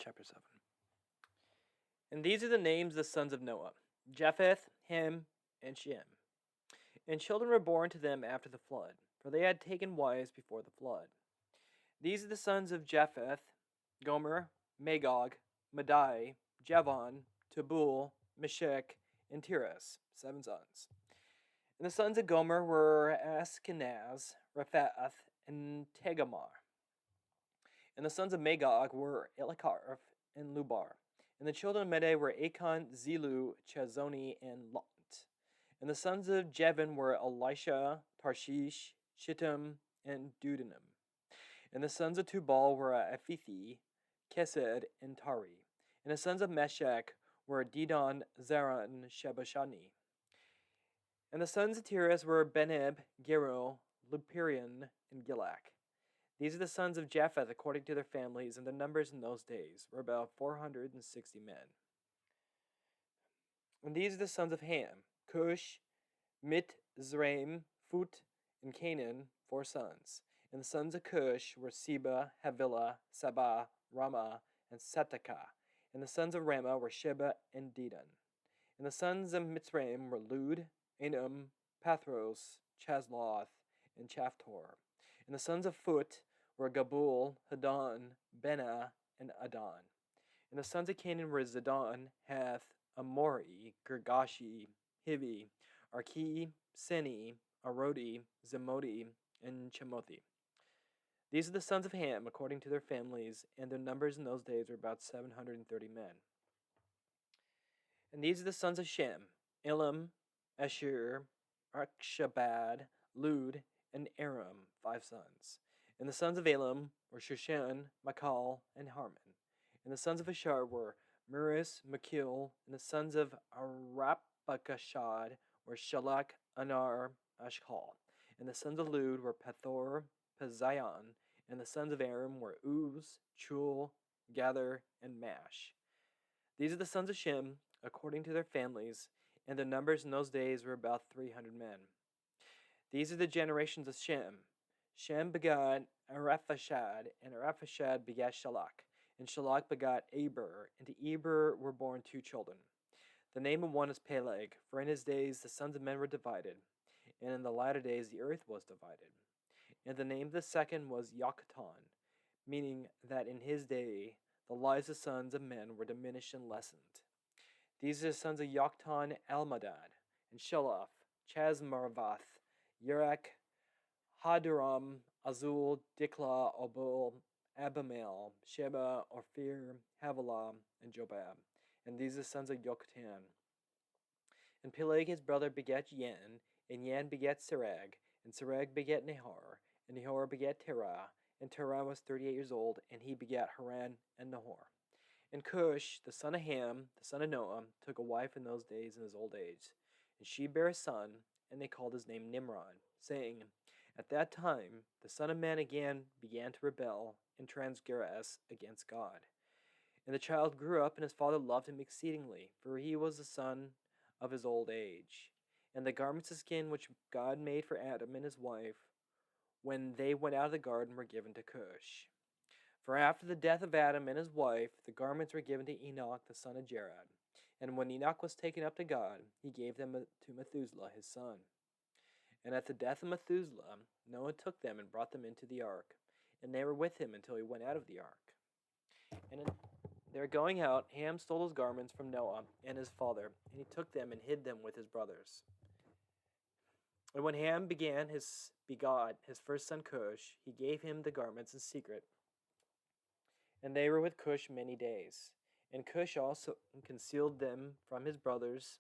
chapter 7. And these are the names of the sons of Noah: Japheth, Ham, and Shem. And children were born to them after the flood, for they had taken wives before the flood. These are the sons of Japheth: Gomer, Magog, Madai, Javan, Tubal, Meshech, and Tiras, 7 sons. And the sons of Gomer were Ashkenaz, Rephath, and Tegamar. And the sons of Magog were Elikarf and Lubar. And the children of Madai were Achan, Zelu, Chazoni, and Lot. And the sons of Jevon were Elisha, Tarshish, Shittim, and Dudanim. And the sons of Tubal were Aphithi, Kesed, and Tari. And the sons of Meshech were Dedan, Zerah, and Shebashani. And the sons of Tiras were Beneb, Gero, Lupirian, and Gilak. These are the sons of Japheth according to their families, and their numbers in those days were about 460 men. And these are the sons of Ham: Cush, Mitzraim, Phut, and Canaan, 4 sons. And the sons of Cush were Seba, Havilah, Saba, Ramah, and Sataka. And the sons of Ramah were Sheba and Dedan. And the sons of Mitzraim were Lud, Anam, Pathros, Chazloth, and Chaphtor. And the sons of Phut were Gabul, Hadan, Bena, and Adon. And the sons of Canaan were Zidon, Hath, Amori, Girgashi, Hivi, Arki, Seni, Arodi, Zemodi, and Chemothi. These are the sons of Ham according to their families, and their numbers in those days were about 730 men. And these are the sons of Shem: Elam, Ashur, Akshabad, Lud, and Aram, 5 sons. And the sons of Elam were Shushan, Makal, and Harman. And the sons of Ashar were Muris, Makil, and the sons of Arapakashad were Shalak, Anar, Ashkal. And the sons of Lud were Pethor, Pezion. And the sons of Aram were Uz, Chul, Gather, and Mash. These are the sons of Shem according to their families, and their numbers in those days were about 300 men. These are the generations of Shem. Shem begot Araphaxad, and Araphaxad begat Shalak. And Shalak begot Eber, and to Eber were born 2 children. The name of one is Peleg, for in his days the sons of men were divided, and in the latter days the earth was divided. And the name of the second was Yoktan, meaning that in his day the lives of sons of men were diminished and lessened. These are the sons of Yoktan: Almadad, and Sheloth, Chazmarvath, Yerach, Haduram, Azul, Dikla, Obul, Abimael, Sheba, Ophir, Havilah, and Jobab. And these are the sons of Yoktan. And Peleg his brother begat Yan, and Yan begat Serag, and Serag begat Nahor, and Nahor begat Terah, and Terah was 38 years old, and he begat Haran and Nahor. And Cush, the son of Ham, the son of Noah, took a wife in those days in his old age. And she bare a son, and they called his name Nimrod, saying, At that time the Son of Man again began to rebel and transgress against God. And the child grew up, and his father loved him exceedingly, for he was the son of his old age. And the garments of skin which God made for Adam and his wife, when they went out of the garden, were given to Cush. For after the death of Adam and his wife, the garments were given to Enoch the son of Jared. And when Enoch was taken up to God, he gave them to Methuselah his son. And at the death of Methuselah, Noah took them and brought them into the ark, and they were with him until he went out of the ark. And in their going out, Ham stole his garments from Noah and his father, and he took them and hid them with his brothers. And when Ham begot his first son Cush, he gave him the garments in secret. And they were with Cush many days. And Cush also concealed them from his brothers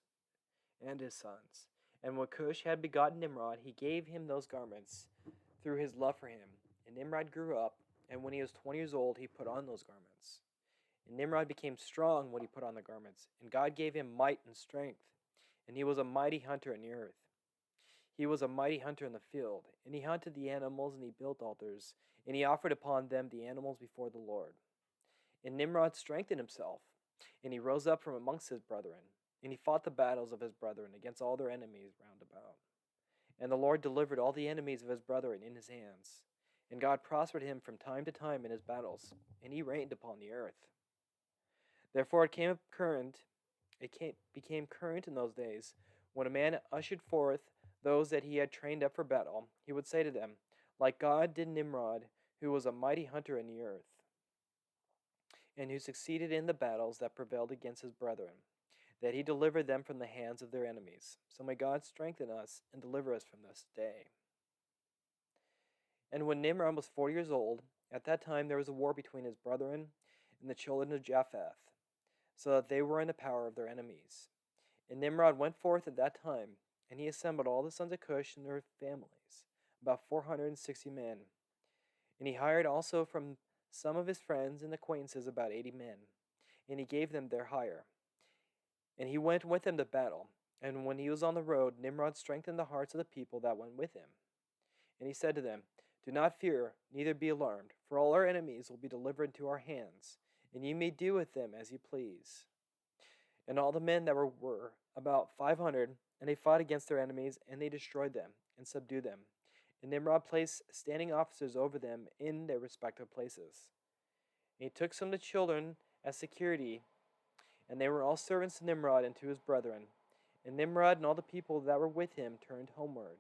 and his sons. And when Cush had begotten Nimrod, he gave him those garments through his love for him. And Nimrod grew up, and when he was 20 years old, he put on those garments. And Nimrod became strong when he put on the garments, and God gave him might and strength. And he was a mighty hunter in the earth. He was a mighty hunter in the field, and he hunted the animals, and he built altars, and he offered upon them the animals before the Lord. And Nimrod strengthened himself, and he rose up from amongst his brethren, and he fought the battles of his brethren against all their enemies round about. And the Lord delivered all the enemies of his brethren in his hands. And God prospered him from time to time in his battles, and he reigned upon the earth. Therefore became current in those days, when a man ushered forth those that he had trained up for battle, he would say to them, like God did Nimrod, who was a mighty hunter in the earth, and who succeeded in the battles that prevailed against his brethren, that he delivered them from the hands of their enemies. So may God strengthen us and deliver us from this day. And when Nimrod was 40 years old, at that time there was a war between his brethren and the children of Japheth, so that they were in the power of their enemies. And Nimrod went forth at that time, and he assembled all the sons of Cush and their families, about 460 men. And he hired also from some of his friends and acquaintances about 80 men, and he gave them their hire. And he went with them to battle. And when he was on the road, Nimrod strengthened the hearts of the people that went with him. And he said to them, Do not fear, neither be alarmed, for all our enemies will be delivered into our hands, and you may do with them as you please. And all the men that were about 500, and they fought against their enemies, and they destroyed them, and subdued them. And Nimrod placed standing officers over them in their respective places. And he took some of the children as security, and they were all servants to Nimrod and to his brethren. And Nimrod and all the people that were with him turned homeward.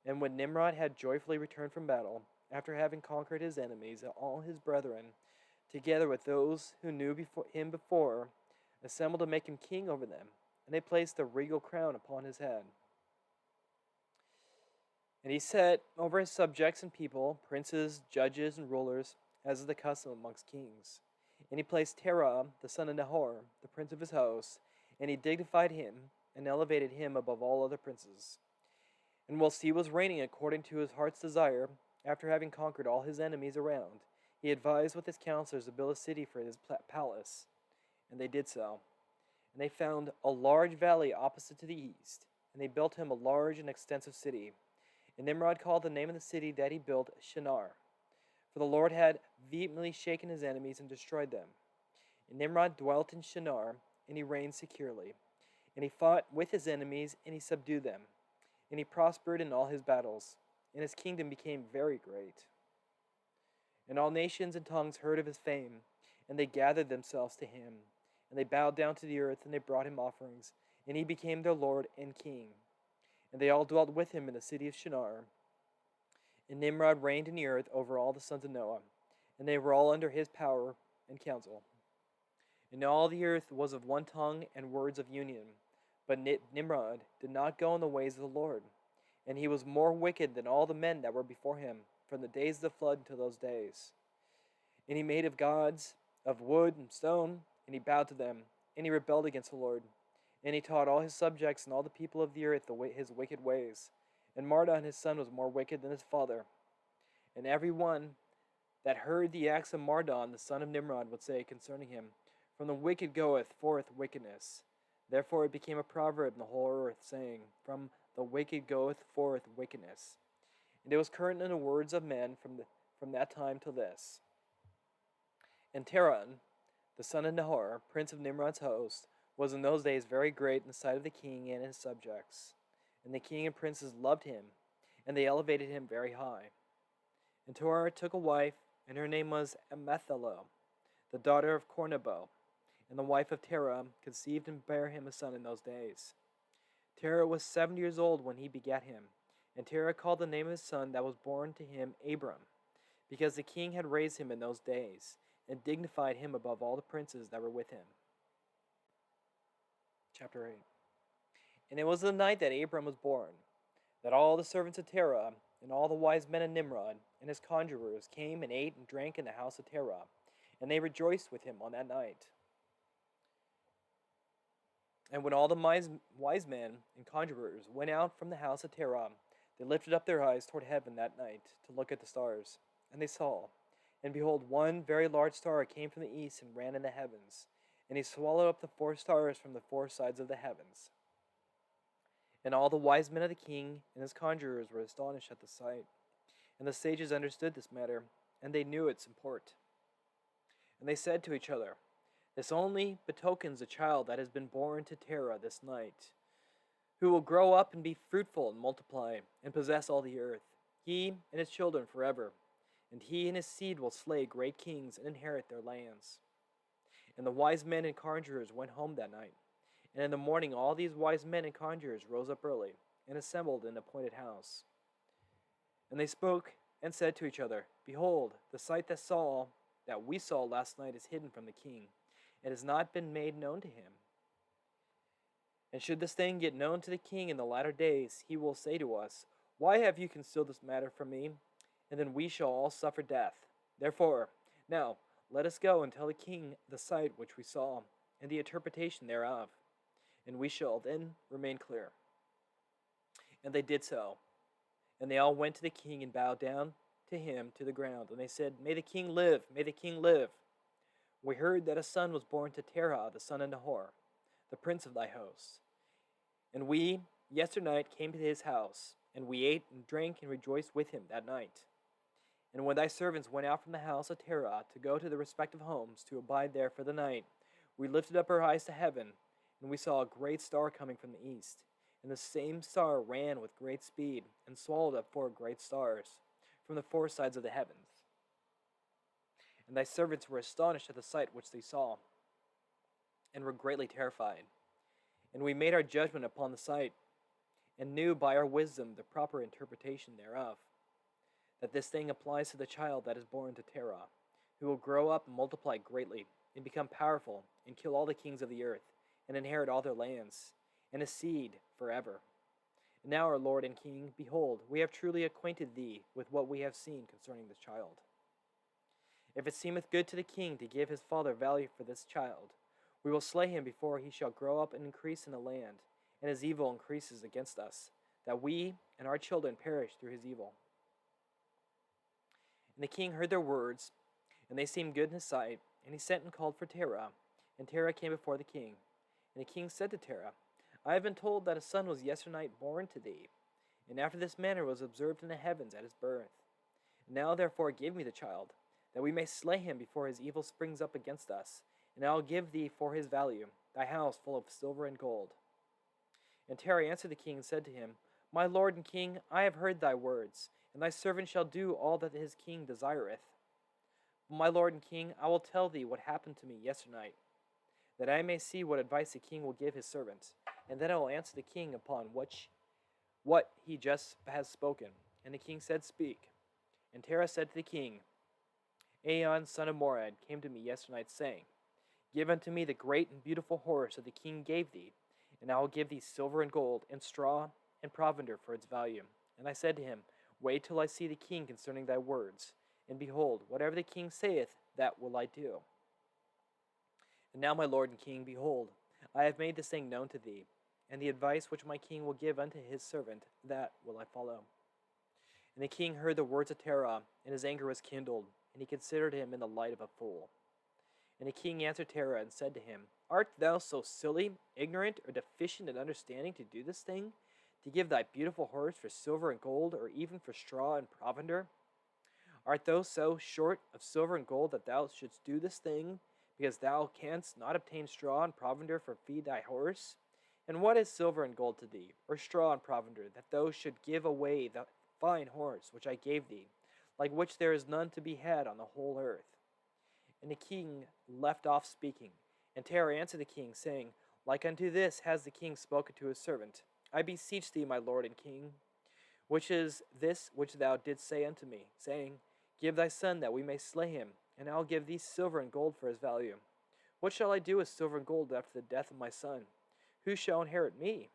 And when Nimrod had joyfully returned from battle, after having conquered his enemies and all his brethren, together with those who knew him before, assembled to make him king over them, and they placed a regal crown upon his head. And he set over his subjects and people, princes, judges, and rulers, as is the custom amongst kings. And he placed Terah, the son of Nahor, the prince of his house, and he dignified him, and elevated him above all other princes. And whilst he was reigning according to his heart's desire, after having conquered all his enemies around, he advised with his counselors to build a city for his palace. And they did so. And they found a large valley opposite to the east, and they built him a large and extensive city. And Nimrod called the name of the city that he built Shinar, for the Lord had vehemently shaken his enemies and destroyed them. And Nimrod dwelt in Shinar, and he reigned securely. And he fought with his enemies, and he subdued them. And he prospered in all his battles, and his kingdom became very great. And all nations and tongues heard of his fame, and they gathered themselves to him. And they bowed down to the earth, and they brought him offerings, and he became their Lord and King. And they all dwelt with him in the city of Shinar. And Nimrod reigned in the earth over all the sons of Noah, and they were all under his power and counsel. And all the earth was of one tongue and words of union. But Nimrod did not go in the ways of the Lord, and he was more wicked than all the men that were before him, from the days of the flood until those days. And he made of gods of wood and stone, and he bowed to them, and he rebelled against the Lord. And he taught all his subjects and all the people of the earth his wicked ways. And Mardon his son was more wicked than his father. And every one that heard the acts of Mardon the son of Nimrod would say concerning him, From the wicked goeth forth wickedness. Therefore it became a proverb in the whole earth, saying, From the wicked goeth forth wickedness. And it was current in the words of men from that time till this. And Terah, the son of Nahor, prince of Nimrod's host, was in those days very great in the sight of the king and his subjects. And the king and princes loved him, and they elevated him very high. And Terah took a wife, and her name was Amethelo, the daughter of Cornebo. And the wife of Terah conceived and bare him a son in those days. Terah was 70 years old when he begat him, and Terah called the name of his son that was born to him Abram, because the king had raised him in those days, and dignified him above all the princes that were with him. Chapter 8. And it was the night that Abram was born, that all the servants of Terah, and all the wise men of Nimrod, and his conjurers came and ate and drank in the house of Terah, and they rejoiced with him on that night. And when all the wise men and conjurers went out from the house of Terah, they lifted up their eyes toward heaven that night to look at the stars. And they saw, and behold, one very large star came from the east and ran in the heavens, and he swallowed up the 4 stars from the 4 sides of the heavens. And all the wise men of the king and his conjurers were astonished at the sight. And the sages understood this matter, and they knew its import. And they said to each other, This only betokens a child that has been born to Terah this night, who will grow up and be fruitful and multiply, and possess all the earth, he and his children forever. And he and his seed will slay great kings and inherit their lands. And the wise men and conjurers went home that night. And in the morning all these wise men and conjurers rose up early, and assembled in an appointed house. And they spoke and said to each other, Behold, the sight that we saw last night is hidden from the king, and has not been made known to him. And should this thing get known to the king in the latter days, he will say to us, Why have you concealed this matter from me? And then we shall all suffer death. Therefore, now let us go and tell the king the sight which we saw, and the interpretation thereof, and we shall then remain clear. And they did so. And they all went to the king and bowed down to him to the ground. And they said, May the king live, may the king live. We heard that a son was born to Terah, the son of Nahor, the prince of thy hosts. And we yesternight came to his house, and we ate and drank and rejoiced with him that night. And when thy servants went out from the house of Terah to go to their respective homes to abide there for the night, we lifted up our eyes to heaven, and we saw a great star coming from the east. And the same star ran with great speed, and swallowed up 4 great stars from the 4 sides of the heavens. And thy servants were astonished at the sight which they saw, and were greatly terrified. And we made our judgment upon the sight, and knew by our wisdom the proper interpretation thereof, that this thing applies to the child that is born to Terah, who will grow up and multiply greatly, and become powerful, and kill all the kings of the earth, and inherit all their lands, and his seed forever. And now, our Lord and King, behold, we have truly acquainted thee with what we have seen concerning this child. If it seemeth good to the king to give his father value for this child, we will slay him before he shall grow up and increase in the land, and his evil increases against us, that we and our children perish through his evil. And the king heard their words, and they seemed good in his sight, and he sent and called for Terah. And Terah came before the king. And the king said to Terah, I have been told that a son was yesternight born to thee, and after this manner was observed in the heavens at his birth. Now therefore give me the child, that we may slay him before his evil springs up against us, and I will give thee for his value thy house full of silver and gold. And Terah answered the king and said to him, My lord and king, I have heard thy words, and thy servant shall do all that his king desireth. But my lord and king, I will tell thee what happened to me yesternight, that I may see what advice the king will give his servant, and then I will answer the king upon what he just has spoken. And the king said, Speak. And Terah said to the king, Aon, son of Morad, came to me yesternight, saying, Give unto me the great and beautiful horse that the king gave thee, and I will give thee silver and gold, and straw, and provender for its value. And I said to him, Wait till I see the king concerning thy words. And behold, whatever the king saith, that will I do. And now, my lord and king, behold, I have made this thing known to thee, and the advice which my king will give unto his servant, that will I follow. And the king heard the words of Terah, and his anger was kindled, and he considered him in the light of a fool. And the king answered Terah and said to him, Art thou so silly, ignorant, or deficient in understanding to do this thing, to give thy beautiful horse for silver and gold, or even for straw and provender? Art thou so short of silver and gold that thou shouldst do this thing, because thou canst not obtain straw and provender for feed thy horse? And what is silver and gold to thee, or straw and provender, that thou should give away the fine horse which I gave thee, like which there is none to be had on the whole earth? And the king left off speaking. And Terah answered the king, saying, Like unto this has the king spoken to his servant. I beseech thee, my lord and king, which is this which thou didst say unto me, saying, Give thy son that we may slay him, and I'll give thee silver and gold for his value. What shall I do with silver and gold after the death of my son? Who shall inherit me?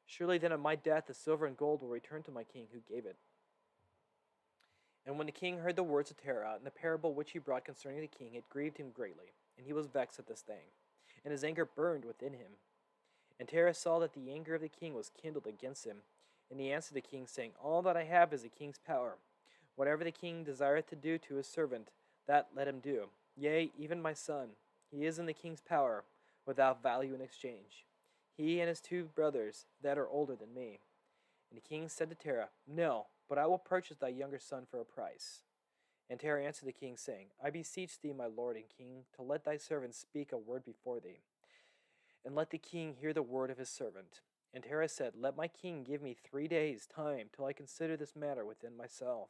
Surely then at my death the silver and gold will return to my king who gave it. And when the king heard the words of Terah, and the parable which he brought concerning the king, it grieved him greatly, and he was vexed at this thing, and his anger burned within him. And Terah saw that the anger of the king was kindled against him, and he answered the king, saying, All that I have is the king's power. Whatever the king desireth to do to his servant, that let him do. Yea, even my son, he is in the king's power, without value in exchange. He and his 2 brothers that are older than me. And the king said to Terah, No, but I will purchase thy younger son for a price. And Terah answered the king, saying, I beseech thee, my lord and king, to let thy servant speak a word before thee, and let the king hear the word of his servant. And Terah said, Let my king give me 3 days' time till I consider this matter within myself,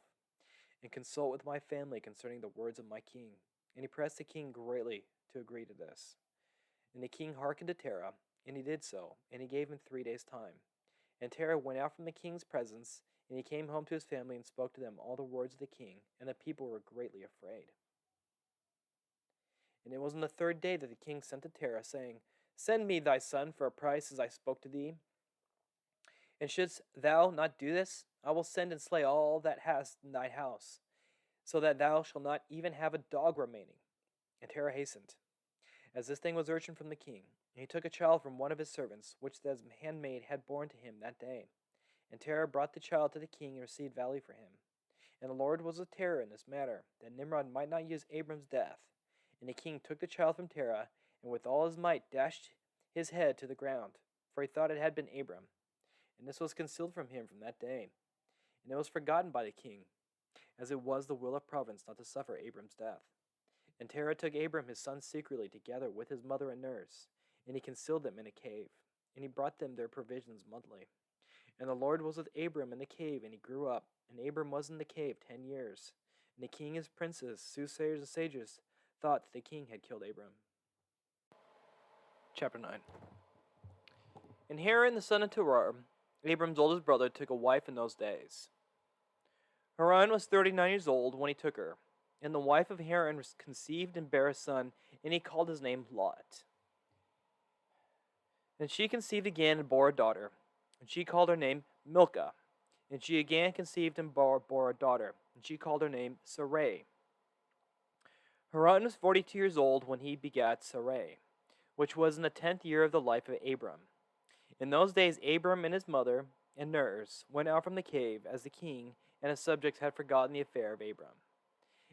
and consult with my family concerning the words of my king. and he pressed the king greatly to agree to this. And the king hearkened to Terah, and he did so, and he gave him 3 days' time. And Terah went out from the king's presence, and he came home to his family and spoke to them all the words of the king, and the people were greatly afraid. And it was on the 3rd day that the king sent to Terah, saying, Send me thy son for a price as I spoke to thee. And shouldst thou not do this, I will send and slay all that hast in thy house, so that thou shalt not even have a dog remaining. And Terah hastened, as this thing was urgent from the king. And he took a child from one of his servants, which his handmaid had borne to him that day. And Terah brought the child to the king and received value for him. And the Lord was with Terah in this matter, that Nimrod might not use Abram's death. And the king took the child from Terah, and with all his might dashed his head to the ground, for he thought it had been Abram. And this was concealed from him from that day. And it was forgotten by the king, as it was the will of providence not to suffer Abram's death. And Terah took Abram his son secretly together with his mother and nurse, and he concealed them in a cave, and he brought them their provisions monthly. And the Lord was with Abram in the cave, and he grew up, and Abram was in the cave 10 years. And the king, his princes, soothsayers, and sages thought that the king had killed Abram. Chapter 9. And Haran the son of Terah, Abram's oldest brother, took a wife in those days. Haran was 39 years old when he took her, and the wife of Haran was conceived and bare a son, and he called his name Lot. And she conceived again and bore a daughter, and she called her name Milcah. And she again conceived and bore a daughter, and she called her name Sarai. Haran was 42 years old when he begat Sarai, which was in the 10th year of the life of Abram. In those days Abram and his mother and nurse went out from the cave, as the king and his subjects had forgotten the affair of Abram.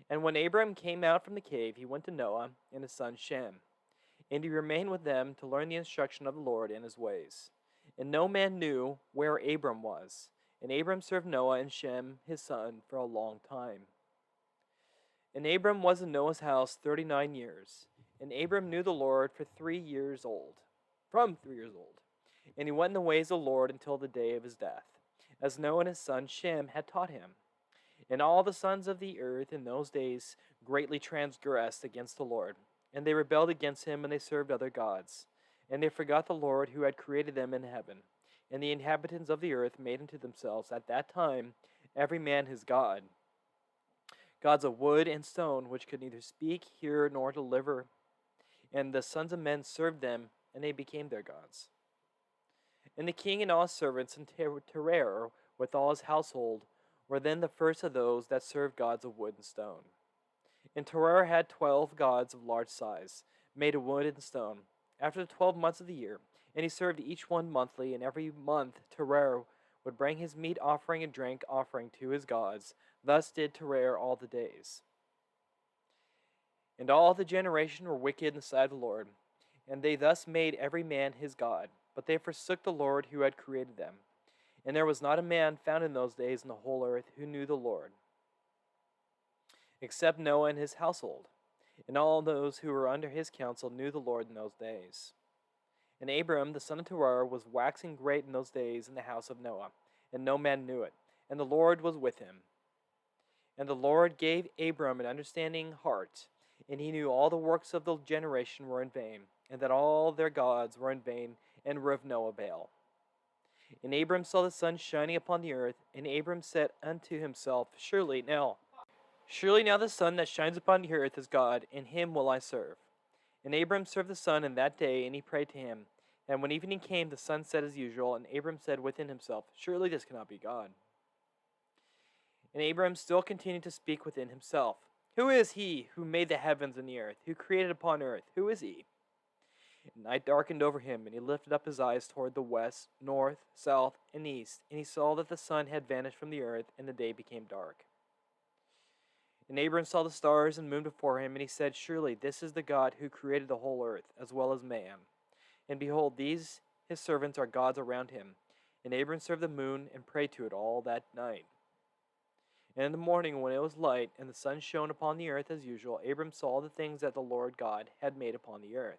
And when Abram came out from the cave, he went to Noah and his son Shem, and he remained with them to learn the instruction of the Lord and his ways. And no man knew where Abram was. And Abram served Noah and Shem his son for a long time. And Abram was in Noah's house 39 years. And Abram knew the Lord from 3 years old. And he went in the ways of the Lord until the day of his death, as Noah and his son Shem had taught him. And all the sons of the earth in those days greatly transgressed against the Lord, and they rebelled against him, and they served other gods. And they forgot the Lord who had created them in heaven. And the inhabitants of the earth made unto themselves at that time every man his god, gods of wood and stone, which could neither speak, hear, nor deliver. And the sons of men served them, and they became their gods. And the king and all his servants and Terah with all his household were then the first of those that served gods of wood and stone. And Terah had 12 gods of large size, made of wood and stone, after the 12 months of the year, and he served each one monthly, and every month Terah would bring his meat offering and drink offering to his gods. Thus did Terah all the days. And all the generation were wicked in the sight of the Lord, and they thus made every man his god, but they forsook the Lord who had created them. And there was not a man found in those days in the whole earth who knew the Lord, except Noah and his household. And all those who were under his counsel knew the Lord in those days. And Abram the son of Terah was waxing great in those days in the house of Noah, and no man knew it, and the Lord was with him. And the Lord gave Abram an understanding heart, and he knew all the works of the generation were in vain, and that all their gods were in vain, and were of no avail. And Abram saw the sun shining upon the earth, and Abram said unto himself, Surely now the sun that shines upon the earth is God, and him will I serve. And Abram served the sun in that day, and he prayed to him. And when evening came, the sun set as usual, and Abram said within himself, Surely this cannot be God. And Abram still continued to speak within himself, Who is he who made the heavens and the earth, who created upon earth? Who is he? And night darkened over him, and he lifted up his eyes toward the west, north, south, and east, and he saw that the sun had vanished from the earth, and the day became dark. And Abram saw the stars and moon before him, and he said, Surely this is the God who created the whole earth, as well as man. And behold, these his servants are gods around him. And Abram served the moon and prayed to it all that night. And in the morning, when it was light, and the sun shone upon the earth as usual, Abram saw the things that the Lord God had made upon the earth.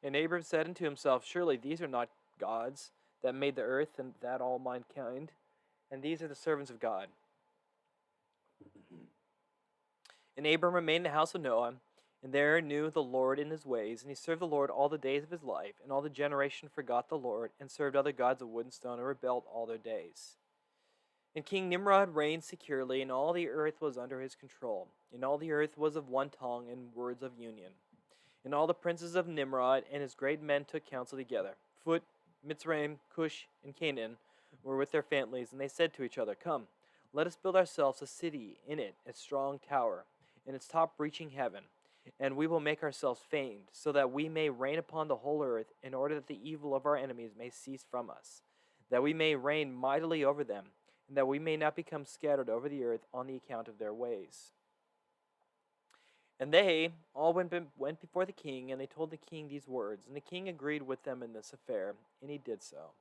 And Abram said unto himself, Surely these are not gods that made the earth and that all mankind, and these are the servants of God. And Abram remained in the house of Noah, and there knew the Lord in his ways, and he served the Lord all the days of his life, and all the generation forgot the Lord, and served other gods of wood and stone, and rebelled all their days. And King Nimrod reigned securely, and all the earth was under his control, and all the earth was of one tongue and words of union. And all the princes of Nimrod and his great men took counsel together. Phut, Mitzrayim, Cush, and Canaan were with their families, and they said to each other, Come, let us build ourselves a city in it, a strong tower, and its top reaching heaven, and we will make ourselves famed, so that we may reign upon the whole earth, in order that the evil of our enemies may cease from us, that we may reign mightily over them, and that we may not become scattered over the earth on the account of their ways. And they all went before the king, and they told the king these words, and the king agreed with them in this affair, and he did so.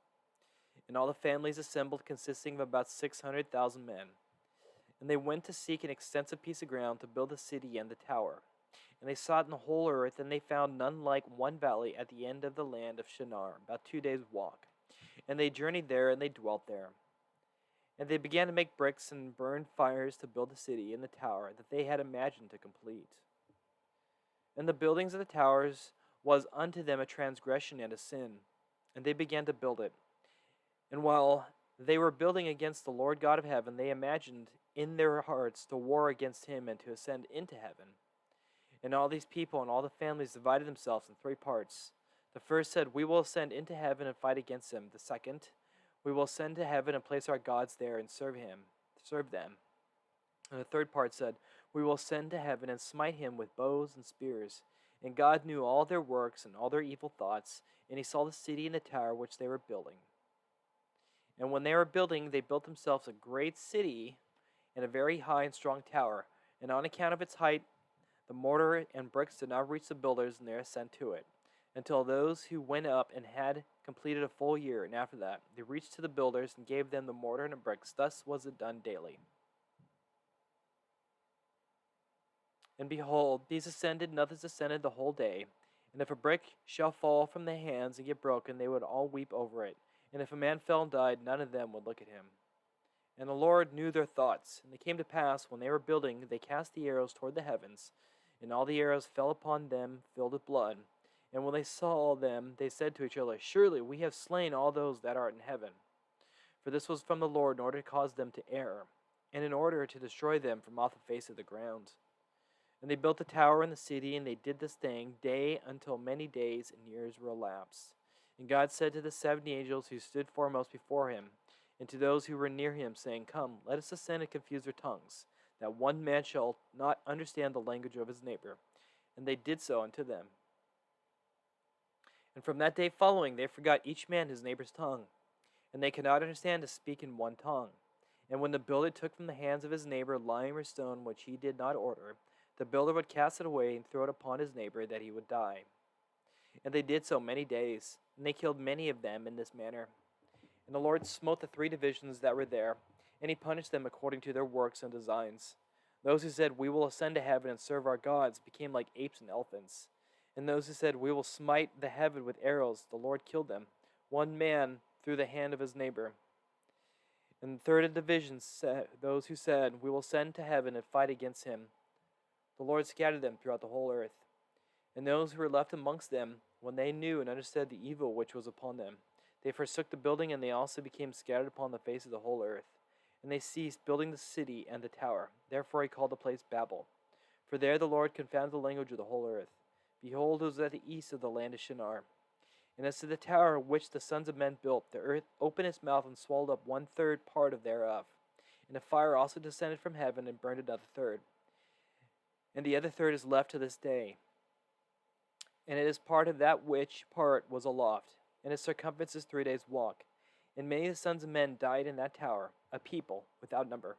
And all the families assembled, consisting of about 600,000 men. And they went to seek an extensive piece of ground to build the city and the tower. And they sought in the whole earth, and they found none like one valley at the end of the land of Shinar, about 2 days' walk. And they journeyed there, and they dwelt there. And they began to make bricks and burn fires to build the city and the tower that they had imagined to complete. And the buildings of the towers was unto them a transgression and a sin, and they began to build it. And while they were building against the Lord God of heaven, they imagined in their hearts to war against him and to ascend into heaven. And all these people and all the families divided themselves in 3 parts. The first said, We will ascend into heaven and fight against him. The second, We will ascend to heaven and place our gods there and serve them. And the third part said, We will ascend to heaven and smite him with bows and spears. And God knew all their works and all their evil thoughts, and he saw the city and the tower which they were building. And when they were building, they built themselves a great city and a very high and strong tower. And on account of its height, the mortar and bricks did not reach the builders in their ascent to it, until those who went up and had completed a full year. And after that, they reached to the builders and gave them the mortar and the bricks. Thus was it done daily. And behold, these ascended, and others ascended the whole day. And if a brick shall fall from their hands and get broken, they would all weep over it. And if a man fell and died, none of them would look at him. And the Lord knew their thoughts. And it came to pass, when they were building, they cast the arrows toward the heavens, and all the arrows fell upon them, filled with blood. And when they saw them, they said to each other, Surely we have slain all those that are in heaven. For this was from the Lord, in order to cause them to err, and in order to destroy them from off the face of the ground. And they built the tower in the city, and they did this thing day until many days and years were elapsed. And God said to the 70 angels who stood foremost before him, and to those who were near him, saying, Come, let us ascend and confuse their tongues, that one man shall not understand the language of his neighbor. And they did so unto them. And from that day following, they forgot each man his neighbor's tongue, and they could not understand to speak in one tongue. And when the builder took from the hands of his neighbor lime or stone which he did not order, the builder would cast it away and throw it upon his neighbor, that he would die. And they did so many days, and they killed many of them in this manner. And the Lord smote the 3 divisions that were there, and he punished them according to their works and designs. Those who said, We will ascend to heaven and serve our gods, became like apes and elephants. And those who said, We will smite the heaven with arrows, the Lord killed them, one man through the hand of his neighbor. And the third division said, those who said, We will ascend to heaven and fight against him. The Lord scattered them throughout the whole earth. And those who were left amongst them, when they knew and understood the evil which was upon them, they forsook the building, and they also became scattered upon the face of the whole earth. And they ceased building the city and the tower. Therefore he called the place Babel. For there the Lord confounded the language of the whole earth. Behold, it was at the east of the land of Shinar. And as to the tower which the sons of men built, the earth opened its mouth and swallowed up 1/3 part of thereof. And a fire also descended from heaven and burned another third. And the other third is left to this day. And it is part of that which part was aloft, and its circumference is 3 days' walk. And many of the sons of men died in that tower, a people without number.